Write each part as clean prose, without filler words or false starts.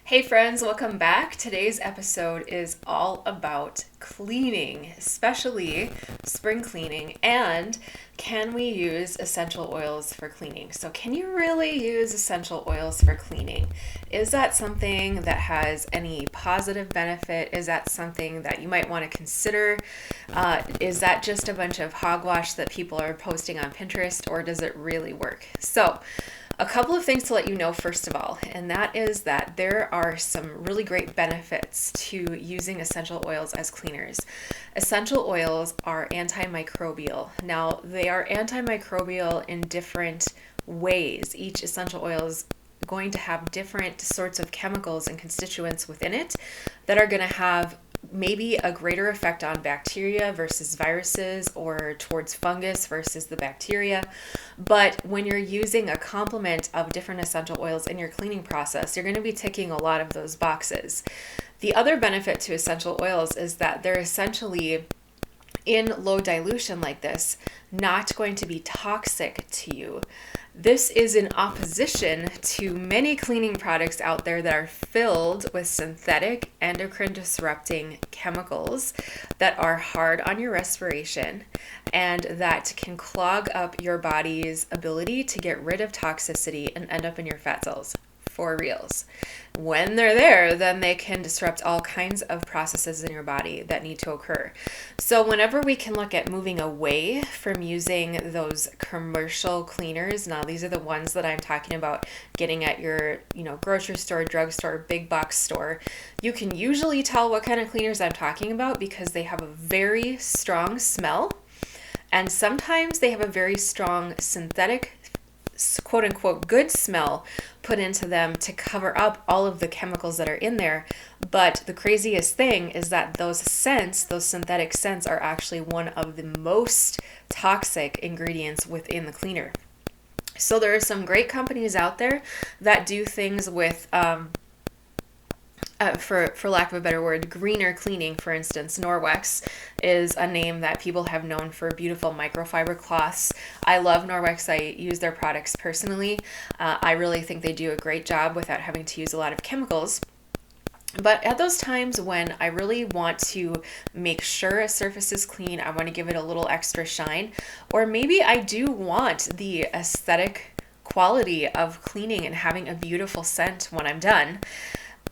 Hey friends, welcome back. Today's episode is all about cleaning, especially spring cleaning, and can we use essential oils for cleaning? So, can you really use essential oils for cleaning? Is that something that has any positive benefit? Is that something that you might want to consider? Is that just a bunch of hogwash that people are posting on Pinterest, or does it really work? So, a couple of things to let you know first of all, and that is that there are some really great benefits to using essential oils as cleaners. Essential oils are antimicrobial. Now, they are antimicrobial in different ways. Each essential oil is going to have different sorts of chemicals and constituents within it that are going to have maybe a greater effect on bacteria versus viruses or towards fungus versus the bacteria. But when you're using a complement of different essential oils in your cleaning process, you're going to be ticking a lot of those boxes. The other benefit to essential oils is that they're essentially in low dilution like this, not going to be toxic to you. This is in opposition to many cleaning products out there that are filled with synthetic endocrine disrupting chemicals that are hard on your respiration and that can clog up your body's ability to get rid of toxicity and end up in your fat cells. For reals. When they're there, then they can disrupt all kinds of processes in your body that need to occur. So whenever we can look at moving away from using those commercial cleaners, now these are the ones that I'm talking about getting at your, grocery store, drugstore, big box store. You can usually tell what kind of cleaners I'm talking about because they have a very strong smell, and sometimes they have a very strong synthetic quote unquote good smell put into them to cover up all of the chemicals that are in there. But the craziest thing is that those synthetic scents are actually one of the most toxic ingredients within the cleaner. So there are some great companies out there that do things with for lack of a better word, greener cleaning. For instance, Norwex is a name that people have known for beautiful microfiber cloths. I love Norwex. I use their products personally. I really think they do a great job without having to use a lot of chemicals. But at those times when I really want to make sure a surface is clean, I want to give it a little extra shine, or maybe I do want the aesthetic quality of cleaning and having a beautiful scent when I'm done.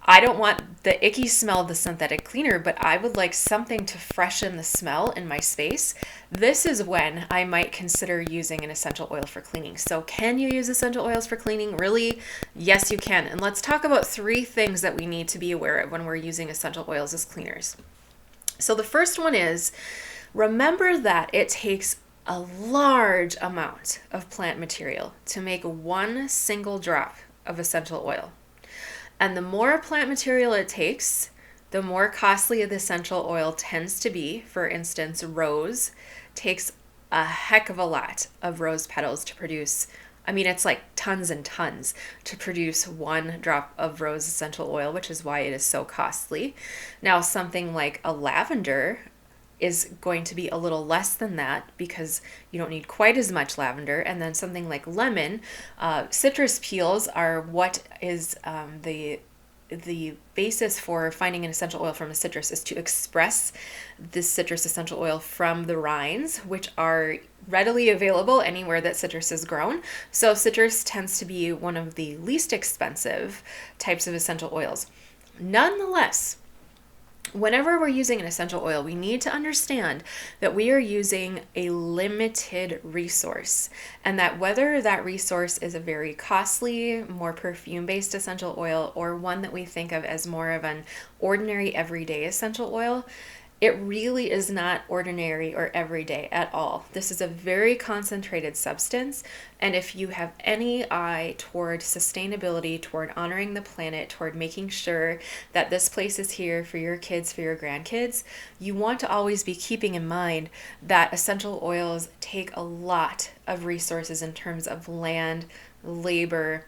I don't want the icky smell of the synthetic cleaner, but I would like something to freshen the smell in my space. This is when I might consider using an essential oil for cleaning. So can you use essential oils for cleaning? Really? Yes, you can. And let's talk about 3 things that we need to be aware of when we're using essential oils as cleaners. So the first one is, remember that it takes a large amount of plant material to make one single drop of essential oil. And the more plant material it takes, the more costly the essential oil tends to be. For instance, rose takes a heck of a lot of rose petals to produce. It's like tons and tons to produce one drop of rose essential oil, which is why it is so costly. Now, something like a lavender is going to be a little less than that because you don't need quite as much lavender. And then something like lemon, citrus peels are what is the basis for finding an essential oil from a citrus is to express this citrus essential oil from the rinds, which are readily available anywhere that citrus is grown. So citrus tends to be one of the least expensive types of essential oils. Nonetheless, whenever we're using an essential oil, we need to understand that we are using a limited resource, and that whether that resource is a very costly, more perfume-based essential oil or one that we think of as more of an ordinary everyday essential oil, it really is not ordinary or everyday at all. This is a very concentrated substance, and if you have any eye toward sustainability, toward honoring the planet, toward making sure that this place is here for your kids, for your grandkids, you want to always be keeping in mind that essential oils take a lot of resources in terms of land, labor,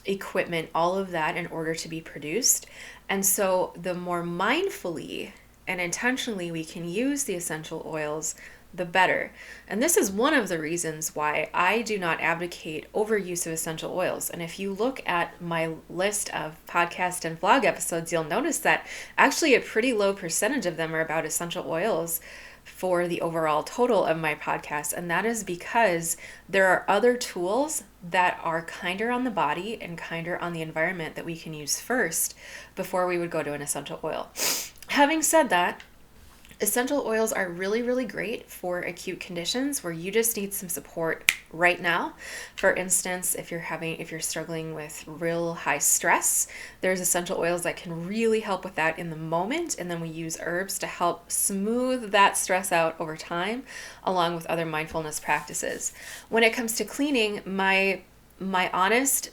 equipment, all of that in order to be produced. And so the more mindfully and intentionally we can use the essential oils, the better. And this is one of the reasons why I do not advocate overuse of essential oils. And if you look at my list of podcast and vlog episodes, you'll notice that actually a pretty low percentage of them are about essential oils for the overall total of my podcast. And that is because there are other tools that are kinder on the body and kinder on the environment that we can use first before we would go to an essential oil. Having said that, essential oils are really, really great for acute conditions where you just need some support right now. For instance, if you're struggling with real high stress, there's essential oils that can really help with that in the moment. And then we use herbs to help smooth that stress out over time, along with other mindfulness practices. When it comes to cleaning, my honest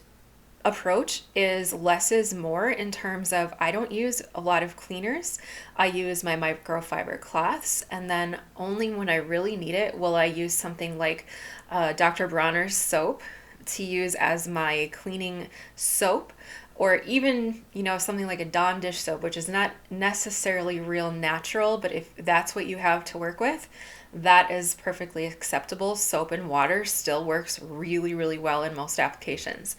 approach is less is more in terms of I don't use a lot of cleaners. I use my microfiber cloths, and then only when I really need it will I use something like Dr. Bronner's soap to use as my cleaning soap, or even, something like a Dawn dish soap, which is not necessarily real natural, but if that's what you have to work with, that is perfectly acceptable. Soap and water still works really, really well in most applications.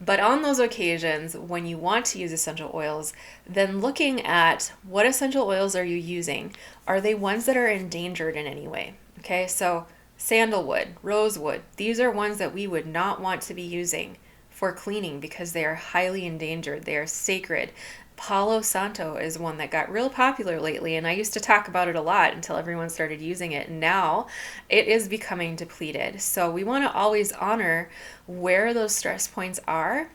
But on those occasions, when you want to use essential oils, then looking at what essential oils are you using? Are they ones that are endangered in any way? Okay, so sandalwood, rosewood, these are ones that we would not want to be using for cleaning because they are highly endangered. They are sacred. Palo Santo is one that got real popular lately, and I used to talk about it a lot until everyone started using it. Now it is becoming depleted. So we want to always honor where those stress points are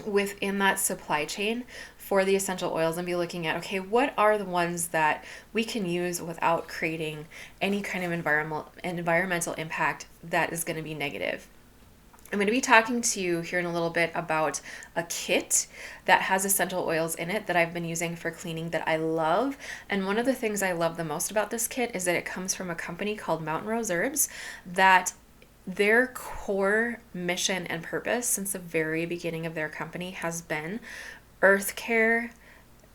within that supply chain for the essential oils and be looking at, okay, what are the ones that we can use without creating any kind of environmental impact that is going to be negative. I'm going to be talking to you here in a little bit about a kit that has essential oils in it that I've been using for cleaning that I love. And one of the things I love the most about this kit is that it comes from a company called Mountain Rose Herbs, that their core mission and purpose since the very beginning of their company has been earth care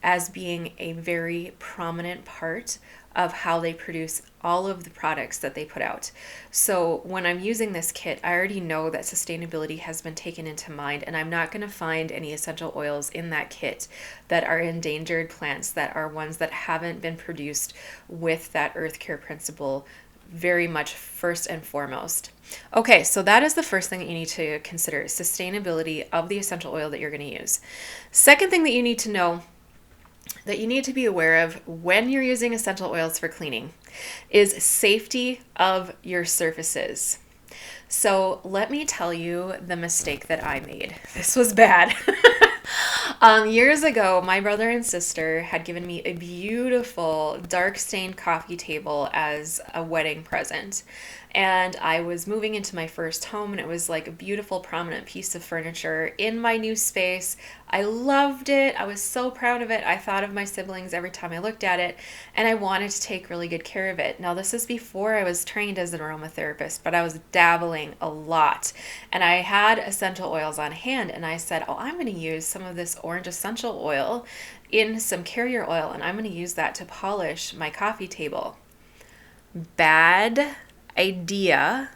as being a very prominent part of how they produce all of the products that they put out. So when I'm using this kit, I already know that sustainability has been taken into mind, and I'm not going to find any essential oils in that kit that are endangered plants, that are ones that haven't been produced with that earth care principle very much first and foremost. Okay, so that is the first thing that you need to consider, sustainability of the essential oil that you're going to use. Second thing that you need to know, that you need to be aware of when you're using essential oils for cleaning, is safety of your surfaces. So let me tell you the mistake that I made. This was bad. Years ago, my brother and sister had given me a beautiful dark stained coffee table as a wedding present. And I was moving into my first home, and it was like a beautiful, prominent piece of furniture in my new space. I loved it. I was so proud of it. I thought of my siblings every time I looked at it, and I wanted to take really good care of it. Now, this is before I was trained as an aromatherapist, but I was dabbling a lot, and I had essential oils on hand, and I said, oh, I'm going to use some of this orange essential oil in some carrier oil, and I'm going to use that to polish my coffee table. Bad idea,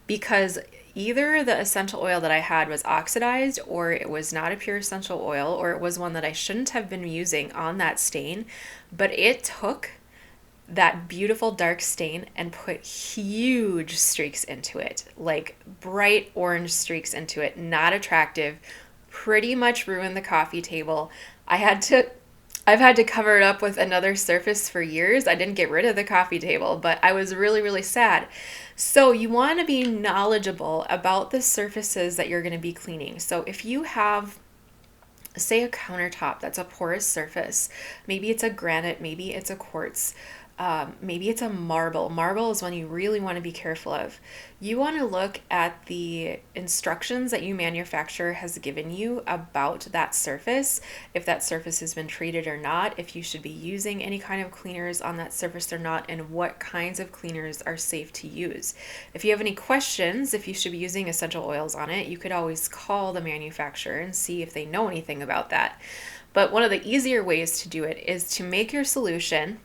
because either the essential oil that I had was oxidized, or it was not a pure essential oil, or it was one that I shouldn't have been using on that stain. But it took that beautiful dark stain and put huge streaks into it, like bright orange streaks into it, not attractive, pretty much ruined the coffee table. I've had to cover it up with another surface for years. I didn't get rid of the coffee table, but I was really, really sad. So you want to be knowledgeable about the surfaces that you're going to be cleaning. So if you have, say, a countertop that's a porous surface, maybe it's a granite, maybe it's a quartz, maybe it's a marble. Marble is one you really want to be careful of. You want to look at the instructions that your manufacturer has given you about that surface, if that surface has been treated or not, if you should be using any kind of cleaners on that surface or not, and what kinds of cleaners are safe to use. If you have any questions, if you should be using essential oils on it, you could always call the manufacturer and see if they know anything about that. But one of the easier ways to do it is to make your solution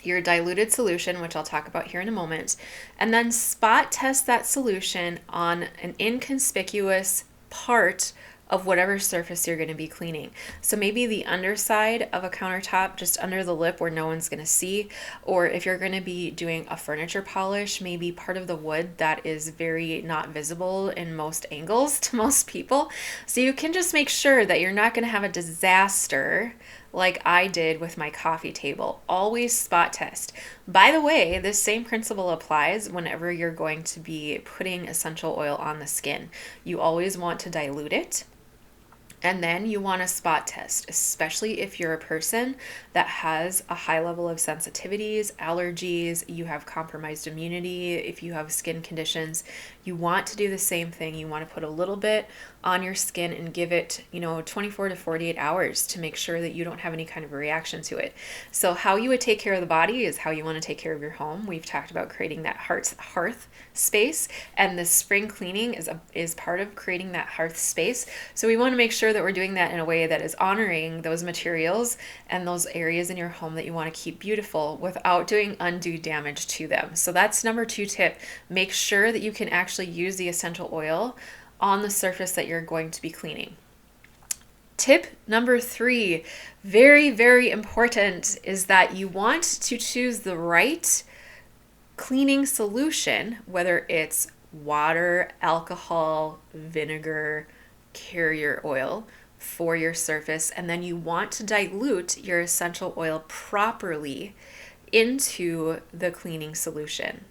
your diluted solution, which I'll talk about here in a moment, and then spot test that solution on an inconspicuous part of whatever surface you're going to be cleaning. So maybe the underside of a countertop, just under the lip where no one's going to see, or if you're going to be doing a furniture polish, maybe part of the wood that is very not visible in most angles to most people. So you can just make sure that you're not going to have a disaster like I did with my coffee table. Always spot test. By the way, this same principle applies whenever you're going to be putting essential oil on the skin. You always want to dilute it. And then you want to spot test, especially if you're a person that has a high level of sensitivities, allergies, you have compromised immunity, if you have skin conditions, you want to do the same thing. You want to put a little bit on your skin and give it, 24 to 48 hours to make sure that you don't have any kind of a reaction to it. So how you would take care of the body is how you want to take care of your home. We've talked about creating that hearth space, and the spring cleaning is part of creating that hearth space. So we want to make sure that we're doing that in a way that is honoring those materials and those areas in your home that you want to keep beautiful without doing undue damage to them. So that's number 2 tip. Make sure that you can actually use the essential oil on the surface that you're going to be cleaning. Tip number 3, very, very important, is that you want to choose the right cleaning solution, whether it's water, alcohol, vinegar, carrier oil, for your surface, and then you want to dilute your essential oil properly into the cleaning solution.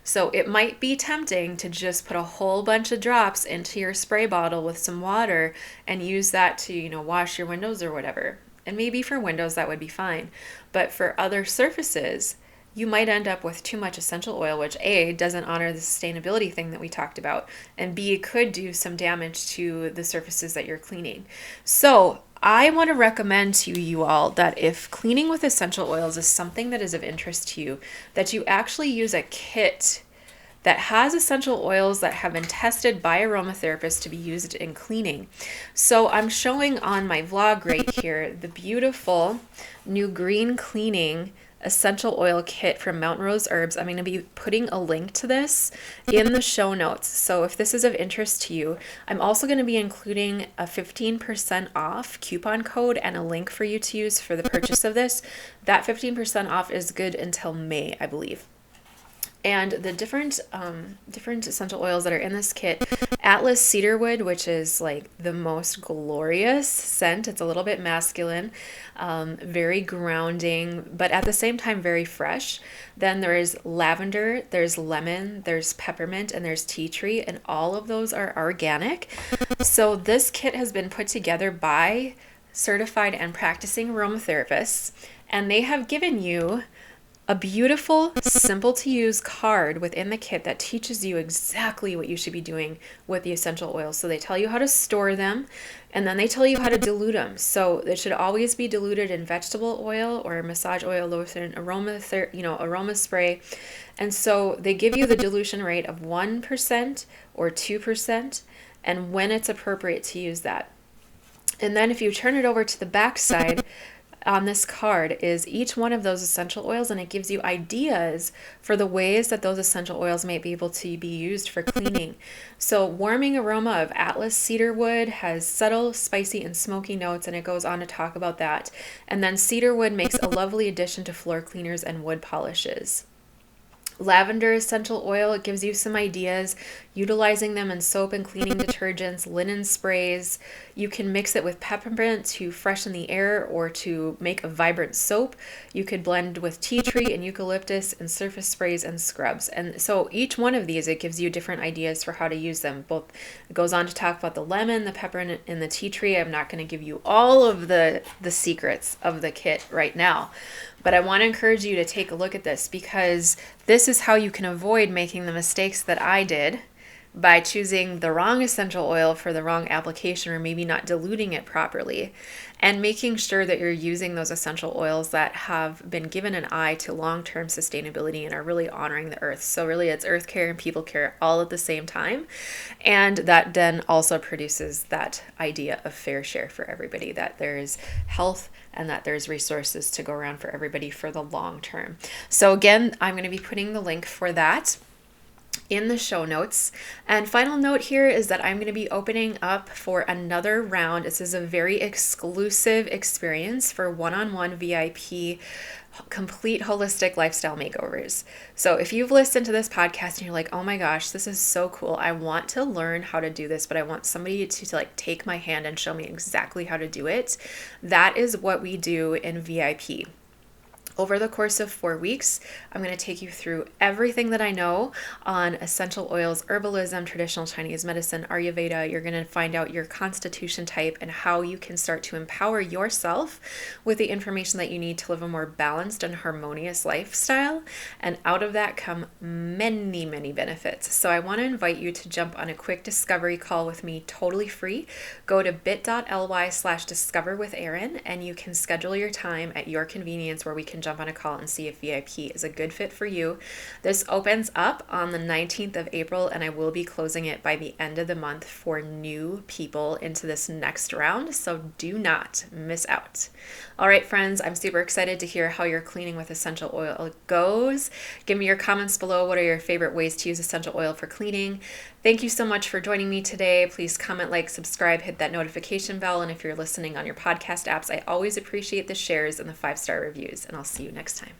So it might be tempting to just put a whole bunch of drops into your spray bottle with some water and use that to, wash your windows or whatever. And maybe for windows that would be fine. But for other surfaces, you might end up with too much essential oil, which A, doesn't honor the sustainability thing that we talked about, and B, could do some damage to the surfaces that you're cleaning. So I want to recommend to you all that if cleaning with essential oils is something that is of interest to you, that you actually use a kit that has essential oils that have been tested by aromatherapists to be used in cleaning. So I'm showing on my vlog right here the beautiful new green cleaning essential oil kit from Mountain Rose Herbs. I'm going to be putting a link to this in the show notes. So if this is of interest to you, I'm also going to be including a 15% off coupon code and a link for you to use for the purchase of this. That 15% off is good until May, I believe. And the different essential oils that are in this kit, Atlas cedarwood, which is like the most glorious scent. It's a little bit masculine, very grounding, but at the same time very fresh. Then there is lavender, there's lemon, there's peppermint, and there's tea tree, and all of those are organic. So this kit has been put together by certified and practicing aromatherapists, and they have given you a beautiful, simple to use card within the kit that teaches you exactly what you should be doing with the essential oils. So they tell you how to store them, and then they tell you how to dilute them. So it should always be diluted in vegetable oil or massage oil, lotion, aroma spray. And so they give you the dilution rate of 1% or 2%, and when it's appropriate to use that. And then if you turn it over to the back side, on this card is each one of those essential oils, and it gives you ideas for the ways that those essential oils may be able to be used for cleaning. So warming aroma of Atlas cedarwood has subtle, spicy, and smoky notes, and it goes on to talk about that. And then cedarwood makes a lovely addition to floor cleaners and wood polishes. Lavender essential oil, it gives you some ideas, utilizing them in soap and cleaning detergents, linen sprays. You can mix it with peppermint to freshen the air or to make a vibrant soap. You could blend with tea tree and eucalyptus and surface sprays and scrubs. And so each one of these, it gives you different ideas for how to use them. Both it goes on to talk about the lemon, the peppermint, and the tea tree. I'm not going to give you all of the secrets of the kit right now. But I want to encourage you to take a look at this, because this is how you can avoid making the mistakes that I did by choosing the wrong essential oil for the wrong application, or maybe not diluting it properly, and making sure that you're using those essential oils that have been given an eye to long-term sustainability and are really honoring the earth. So really it's earth care and people care all at the same time. And that then also produces that idea of fair share for everybody, that there's health and that there's resources to go around for everybody for the long term. So again, I'm going to be putting the link for that in the show notes. And final note here is that I'm going to be opening up for another round. This is a very exclusive experience for one-on-one VIP complete holistic lifestyle makeovers. So if you've listened to this podcast and you're like, oh my gosh, this is so cool, I want to learn how to do this, but I want somebody to like take my hand and show me exactly how to do it. That is what we do in VIP. Over the course of 4 weeks, I'm going to take you through everything that I know on essential oils, herbalism, traditional Chinese medicine, Ayurveda. You're going to find out your constitution type and how you can start to empower yourself with the information that you need to live a more balanced and harmonious lifestyle. And out of that come many, many benefits. So I want to invite you to jump on a quick discovery call with me, totally free. Go to bit.ly/discoverwitherin and you can schedule your time at your convenience where we can jump on a call and see if VIP is a good fit for you. This opens up on the 19th of April and I will be closing it by the end of the month for new people into this next round, so do not miss out. All right, friends, I'm super excited to hear how your cleaning with essential oil goes. Give me your comments below. What are your favorite ways to use essential oil for cleaning? Thank you so much for joining me today. Please comment, like, subscribe, hit that notification bell. And if you're listening on your podcast apps, I always appreciate the shares and the 5-star reviews. And I'll see you next time.